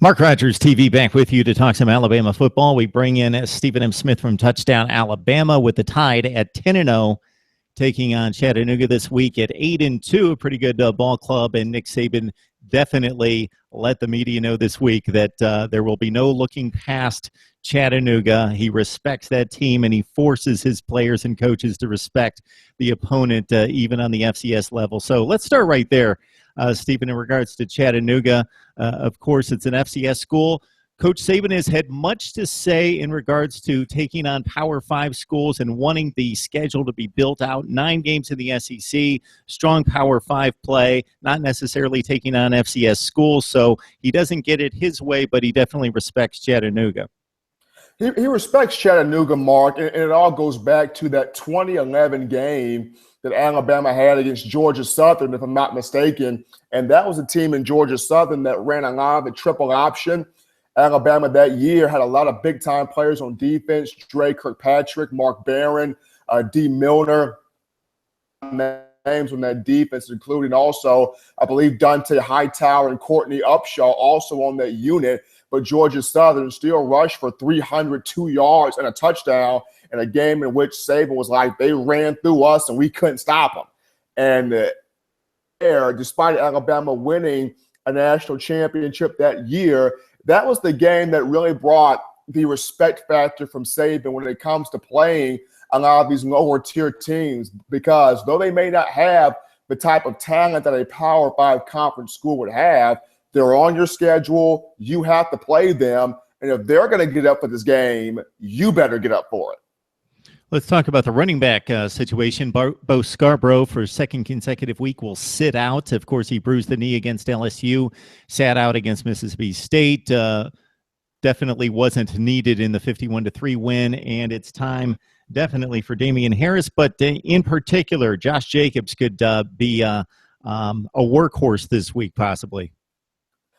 Mark Rogers TV back with you to talk some Alabama football. We bring in Stephen M. Smith from Touchdown Alabama with the Tide at 10-0, taking on Chattanooga this week at 8-2. A pretty good ball club, and Nick Saban definitely let the media know this week that there will be no looking past Chattanooga. He respects that team, and he forces his players and coaches to respect the opponent, even on the FCS level. So let's start right there, Stephen, in regards to Chattanooga. Of course, it's an FCS school. Coach Saban has had much to say in regards to taking on Power 5 schools and wanting the schedule to be built out. 9 games in the SEC, strong Power 5 play, not necessarily taking on FCS schools. So he doesn't get it his way, but he definitely respects Chattanooga. He respects Chattanooga, Mark, and it all goes back to that 2011 game that Alabama had against Georgia Southern, if I'm not mistaken. And that was a team in Georgia Southern that ran a lot of the triple option. Alabama that year had a lot of big-time players on defense: Dre Kirkpatrick, Mark Barron, D. Milner. Names on that defense, including also, I believe, Dante Hightower and Courtney Upshaw also on that unit. But Georgia Southern still rushed for 302 yards and a touchdown in a game in which Saban was like, they ran through us and we couldn't stop them. And despite Alabama winning a national championship that year, that was the game that really brought the respect factor from Saban when it comes to playing a lot of these lower tier teams, because though they may not have the type of talent that a Power 5 conference school would have, they're on your schedule. You have to play them. And if they're going to get up for this game, you better get up for it. Let's talk about the running back situation. Bo Scarbough, for a second consecutive week, will sit out. Of course, he bruised the knee against LSU, sat out against Mississippi State. Definitely wasn't needed in the 51-3 win, and it's time definitely for Damian Harris. But in particular, Josh Jacobs could be a workhorse this week, possibly.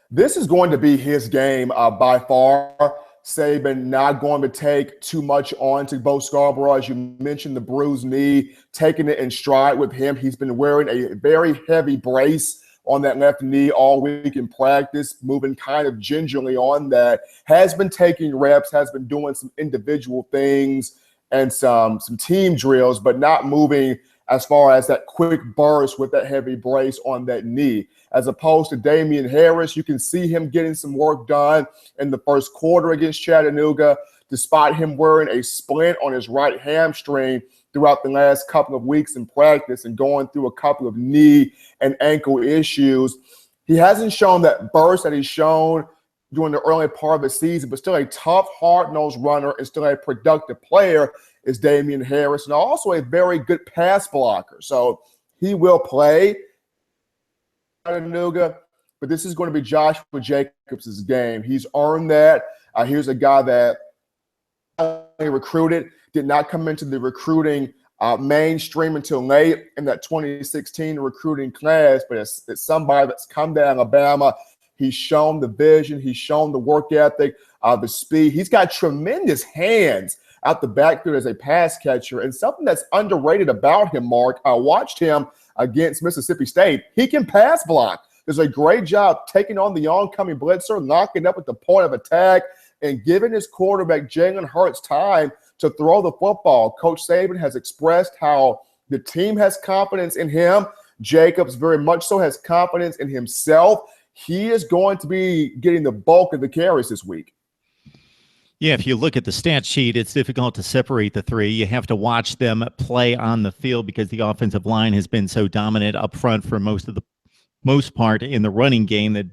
This is going to be his game by far. Saban not going to take too much on to Bo Scarbough. As you mentioned, the bruised knee, taking it in stride with him. He's been wearing a very heavy brace on that left knee all week in practice, moving kind of gingerly on that. Has been taking reps, has been doing some individual things and some team drills, but not moving as far as that quick burst with that heavy brace on that knee. As opposed to Damian Harris, you can see him getting some work done in the first quarter against Chattanooga, despite him wearing a splint on his right hamstring throughout the last couple of weeks in practice and going through a couple of knee and ankle issues. He hasn't shown that burst that he's shown during the early part of the season, but still a tough, hard-nosed runner and still a productive player is Damian Harris, and also a very good pass blocker. So he will play Chattanooga, but this is going to be Joshua Jacobs' game. He's earned that. Here's a guy that recruited, did not come into the recruiting mainstream until late in that 2016 recruiting class, but it's somebody that's come to Alabama. He's shown the vision. He's shown the work ethic, the speed. He's got tremendous hands out the backfield as a pass catcher. And something that's underrated about him, Mark, I watched him against Mississippi State. He can pass block. Does a great job taking on the oncoming blitzer, knocking up at the point of attack, and giving his quarterback Jalen Hurts time to throw the football. Coach Saban has expressed how the team has confidence in him. Jacobs very much so has confidence in himself. He is going to be getting the bulk of the carries this week. Yeah, if you look at the stat sheet, it's difficult to separate the three. You have to watch them play on the field because the offensive line has been so dominant up front for most part in the running game that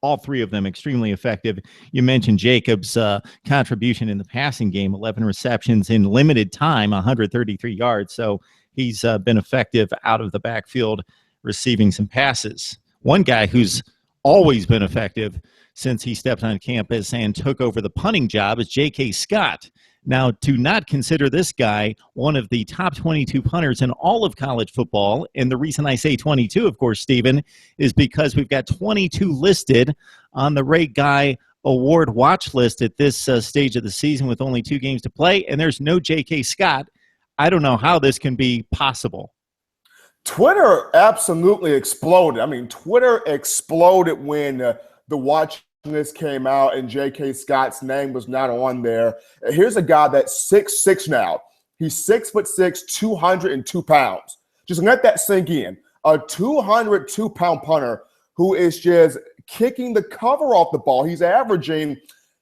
all three of them extremely effective. You mentioned Jacobs' contribution in the passing game, 11 receptions in limited time, 133 yards. So he's been effective out of the backfield receiving some passes. One guy who's always been effective since he stepped on campus and took over the punting job is J.K. Scott. Now, to not consider this guy one of the top 22 punters in all of college football, and the reason I say 22, of course, Stephen, is because we've got 22 listed on the Ray Guy Award watch list at this stage of the season with only 2 games to play, and there's no J.K. Scott. I don't know how this can be possible. Twitter absolutely exploded. I mean, Twitter exploded when the watch list came out and J.K. Scott's name was not on there. Here's a guy that's 6'6" now. He's 6'6", 202 pounds. Just let that sink in. A 202-pound punter who is just kicking the cover off the ball. He's averaging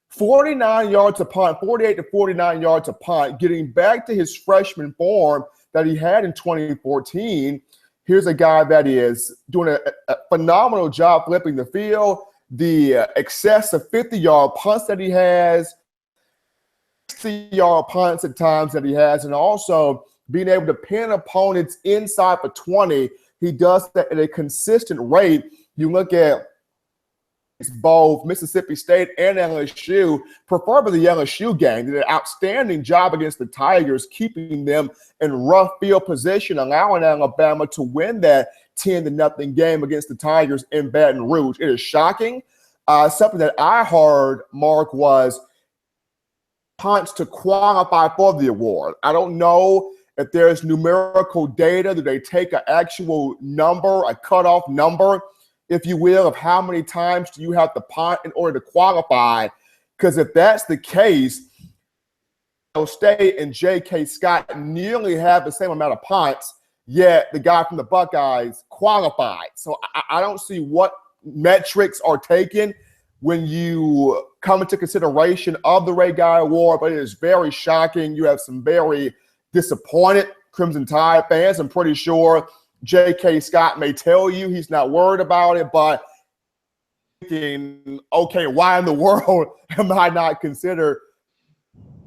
49 yards a punt, 48 to 49 yards a punt, getting back to his freshman form that he had in 2014. Here's a guy that is doing a phenomenal job flipping the field. The excess of 50-yard punts that he has, 60-yard punts at times that he has, and also being able to pin opponents inside for 20. He does that at a consistent rate. You look at both Mississippi State and LSU, preferably the LSU game, did an outstanding job against the Tigers, keeping them in rough field position, allowing Alabama to win that 10-0 game against the Tigers in Baton Rouge. It is shocking. Something that I heard, Mark, was punts to qualify for the award. I don't know if there's numerical data. Do they take an actual number, a cutoff number, if you will, of how many times do you have to punt in order to qualify? Because if that's the case, Ohio State and J.K. Scott nearly have the same amount of punts, yet the guy from the Buckeyes qualified. So I don't see what metrics are taken when you come into consideration of the Ray Guy Award, but it is very shocking. You have some very disappointed Crimson Tide fans. I'm pretty sure J.K. Scott may tell you he's not worried about it, but thinking, okay, why in the world am I not considered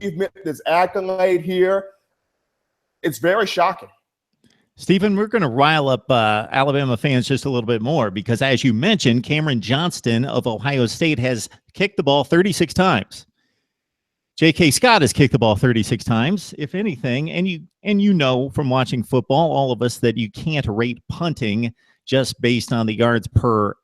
this accolade here? It's very shocking. Stephen, we're going to rile up Alabama fans just a little bit more because, as you mentioned, Cameron Johnston of Ohio State has kicked the ball 36 times. J.K. Scott has kicked the ball 36 times, if anything, and you know from watching football, all of us, that you can't rate punting just based on the yards per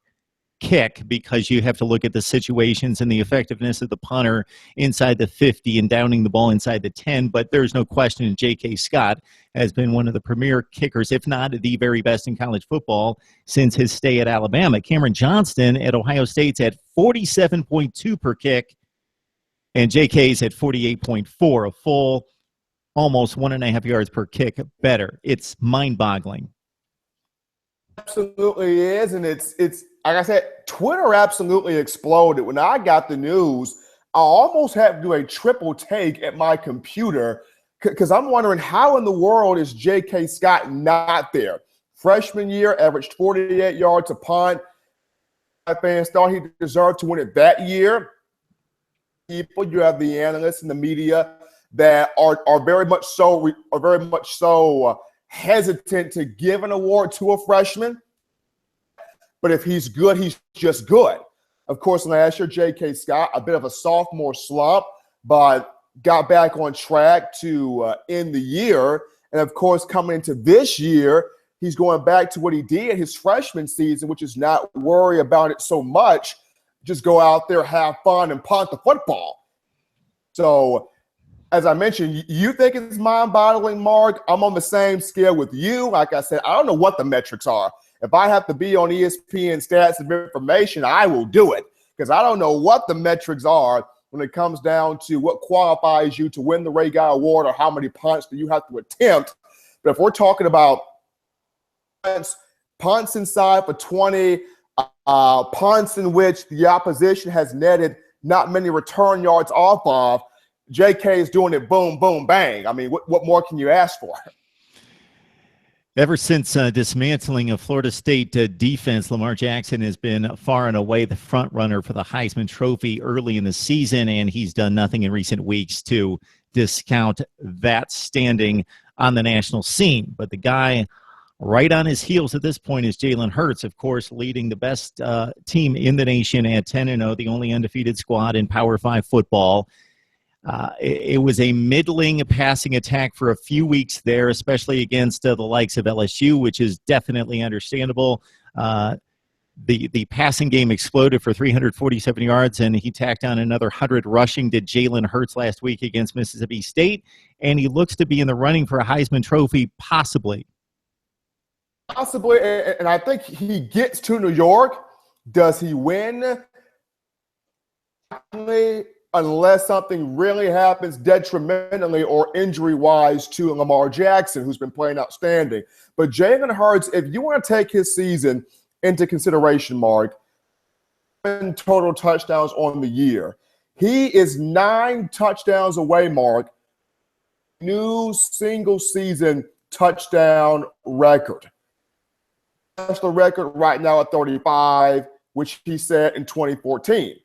kick because you have to look at the situations and the effectiveness of the punter inside the 50 and downing the ball inside the 10. But there's no question J.K. Scott has been one of the premier kickers, if not the very best in college football since his stay at Alabama. Cameron Johnston at Ohio State's at 47.2 per kick, and JK's at 48.4, a full almost 1.5 yards per kick better. It's mind-boggling. Absolutely is, and it's like I said, Twitter absolutely exploded. When I got the news, I almost had to do a triple take at my computer because I'm wondering how in the world is J.K. Scott not there? Freshman year, averaged 48 yards a punt. Fans thought he deserved to win it that year. You have the analysts and the media that are very much so hesitant to give an award to a freshman. But if he's good, he's just good. Of course, last year, J.K. Scott, a bit of a sophomore slump, but got back on track to end the year. And, of course, coming into this year, he's going back to what he did his freshman season, which is not worry about it so much. Just go out there, have fun, and punt the football. So, as I mentioned, you think it's mind-boggling, Mark. I'm on the same scale with you. Like I said, I don't know what the metrics are. If I have to be on ESPN stats and information, I will do it because I don't know what the metrics are when it comes down to what qualifies you to win the Ray Guy Award or how many punts do you have to attempt. But if we're talking about punts inside for 20, punts in which the opposition has netted not many return yards off of, J.K. is doing it boom, boom, bang. I mean, what more can you ask for? Ever since dismantling of Florida State defense, Lamar Jackson has been far and away the front runner for the Heisman Trophy early in the season, and he's done nothing in recent weeks to discount that standing on the national scene. But the guy right on his heels at this point is Jalen Hurts, of course, leading the best team in the nation at 10-0, the only undefeated squad in Power 5 football. It was a middling passing attack for a few weeks there, especially against the likes of LSU, which is definitely understandable. The passing game exploded for 347 yards, and he tacked on another 100 rushing to Jalen Hurts last week against Mississippi State, and he looks to be in the running for a Heisman Trophy, possibly. Possibly, and I think he gets to New York. Does he win unless something really happens detrimentally or injury-wise to Lamar Jackson, who's been playing outstanding. But Jalen Hurts, if you want to take his season into consideration, Mark, total touchdowns on the year. He is 9 touchdowns away, Mark, new single-season touchdown record. That's the record right now at 35, which he set in 2014.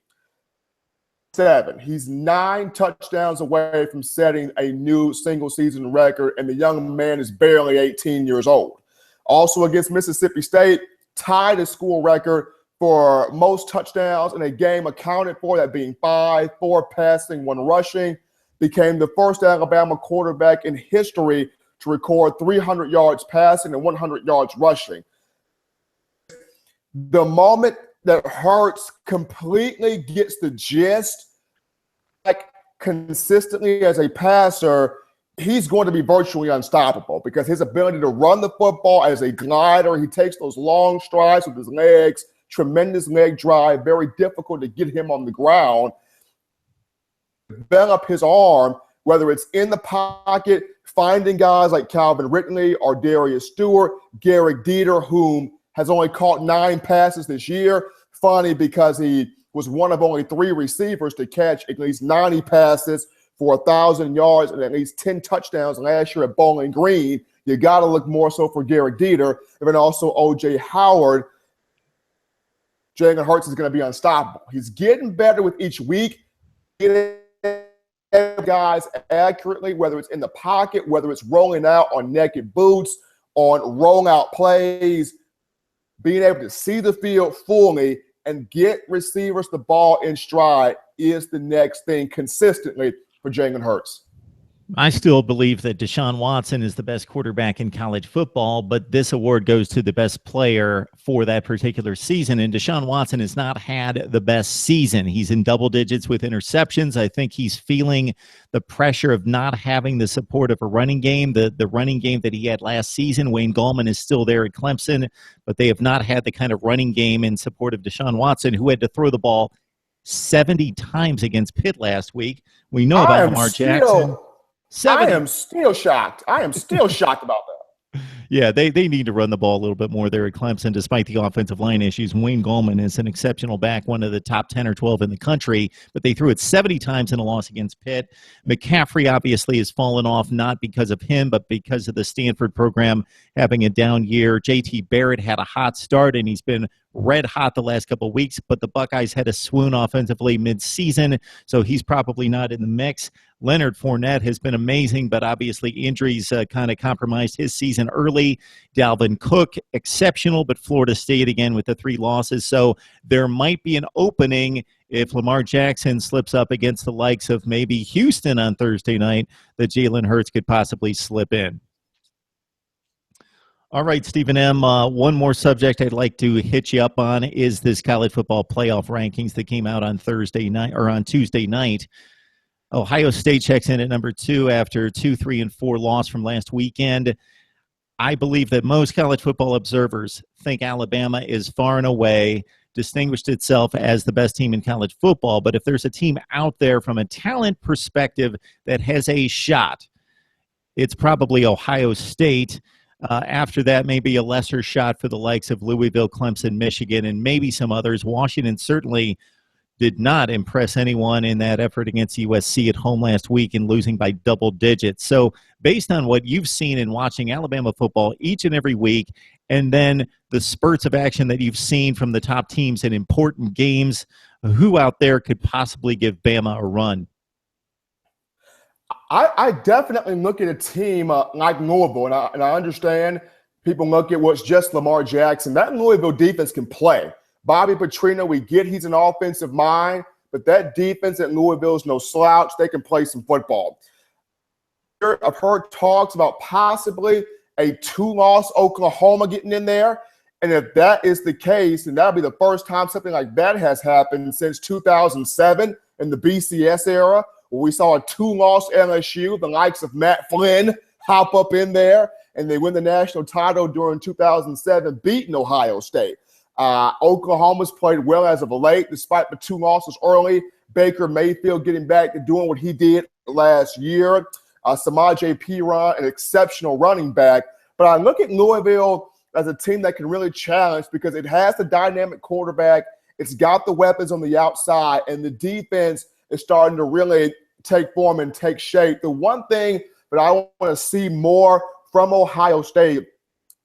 He's 9 touchdowns away from setting a new single-season record, and the young man is barely 18 years old. Also against Mississippi State, tied a school record for most touchdowns in a game accounted for, that being 5, 4 passing, 1 rushing. Became the first Alabama quarterback in history to record 300 yards passing and 100 yards rushing. The moment that Hurts completely gets the gist, like consistently as a passer, he's going to be virtually unstoppable because his ability to run the football as a glider, he takes those long strides with his legs, tremendous leg drive, very difficult to get him on the ground. Develop his arm, whether it's in the pocket, finding guys like Calvin Ridley or Darius Stewart, Garrett Dieter, whom has only caught 9 passes this year. Funny because he was one of only 3 receivers to catch at least 90 passes for 1,000 yards and at least 10 touchdowns last year at Bowling Green. You got to look more so for Garrett Dieter, and then also O.J. Howard. Jalen Hurts is going to be unstoppable. He's getting better with each week. Getting guys accurately, whether it's in the pocket, whether it's rolling out on naked boots, on rollout plays, being able to see the field fully and get receivers the ball in stride is the next thing consistently for Jalen Hurts. I still believe that Deshaun Watson is the best quarterback in college football, but this award goes to the best player for that particular season. And Deshaun Watson has not had the best season. He's in double digits with interceptions. I think he's feeling the pressure of not having the support of a running game, the running game that he had last season. Wayne Gallman is still there at Clemson, but they have not had the kind of running game in support of Deshaun Watson, who had to throw the ball 70 times against Pitt last week. We know about Lamar Jackson. 70. I am still shocked. I am still shocked about that. Yeah, they need to run the ball a little bit more there at Clemson, despite the offensive line issues. Wayne Gallman is an exceptional back, one of the top 10 or 12 in the country, but they threw it 70 times in a loss against Pitt. McCaffrey obviously has fallen off, not because of him, but because of the Stanford program having a down year. J.T. Barrett had a hot start, and he's been red hot the last couple of weeks, but the Buckeyes had a swoon offensively mid-season, so he's probably not in the mix. Leonard Fournette has been amazing, but obviously injuries kind of compromised his season early. Dalvin Cook, exceptional, but Florida State again with the 3 losses. So there might be an opening if Lamar Jackson slips up against the likes of maybe Houston on Thursday night, that Jalen Hurts could possibly slip in. All right, Stephen M., one more subject I'd like to hit you up on is this college football playoff rankings that came out on Thursday night or on Tuesday night. Ohio State checks in at number 2 after 2, 3, and 4 loss from last weekend. I believe that most college football observers think Alabama is far and away distinguished itself as the best team in college football. But if there's a team out there from a talent perspective that has a shot, it's probably Ohio State. After that, maybe a lesser shot for the likes of Louisville, Clemson, Michigan, and maybe some others. Washington certainly did not impress anyone in that effort against USC at home last week and losing by double digits. So based on what you've seen in watching Alabama football each and every week, and then the spurts of action that you've seen from the top teams in important games, who out there could possibly give Bama a run? I definitely look at a team like Louisville, and I understand people look at what's just Lamar Jackson. That Louisville defense can play. Bobby Petrino, we get he's an offensive mind, but that defense at Louisville is no slouch. They can play some football. I've heard talks about possibly a 2-loss Oklahoma getting in there. And if that is the case, then that'll be the first time something like that has happened since 2007 in the BCS era, where we saw a 2-loss LSU, the likes of Matt Flynn, hop up in there, and they win the national title during 2007, beating Ohio State. Oklahoma's played well as of late, despite the 2 losses early. Baker Mayfield getting back to doing what he did last year. Samaje Perine, an exceptional running back. But I look at Louisville as a team that can really challenge because it has the dynamic quarterback. It's got the weapons on the outside, and the defense is starting to really take form and take shape. The one thing that I want to see more from Ohio State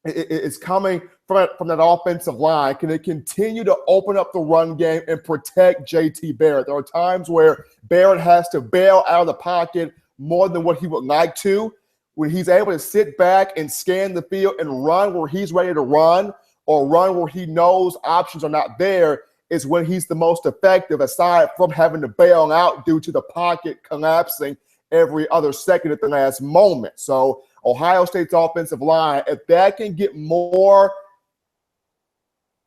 is coming from that offensive line. Can it continue to open up the run game and protect JT Barrett? There are times where Barrett has to bail out of the pocket more than what he would like to. When he's able to sit back and scan the field and run where he's ready to run or run where he knows options are not there is when he's the most effective, aside from having to bail out due to the pocket collapsing every other second at the last moment. So Ohio State's offensive line, if that can get more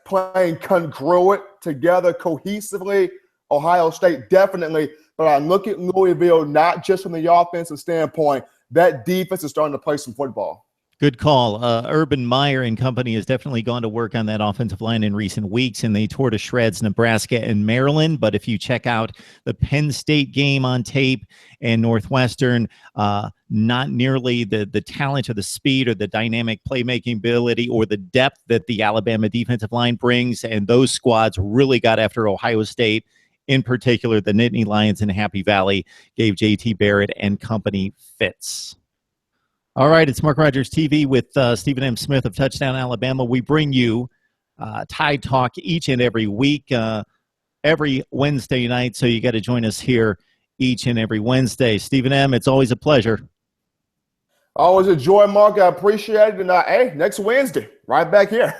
playing congruent together cohesively, Ohio State definitely. But I look at Louisville not just from the offensive standpoint. That defense is starting to play some football. Good call. Urban Meyer and company has definitely gone to work on that offensive line in recent weeks, and they tore to shreds Nebraska and Maryland. But if you check out the Penn State game on tape and Northwestern, not nearly the talent or the speed or the dynamic playmaking ability or the depth that the Alabama defensive line brings, and those squads really got after Ohio State. In particular, the Nittany Lions in Happy Valley gave JT Barrett and company fits. All right, it's Mark Rogers TV with Stephen M. Smith of Touchdown Alabama. We bring you Tide Talk each and every week, every Wednesday night, so you got to join us here each and every Wednesday. Stephen M., it's always a pleasure. Always a joy, Mark. I appreciate it. And hey, next Wednesday, right back here.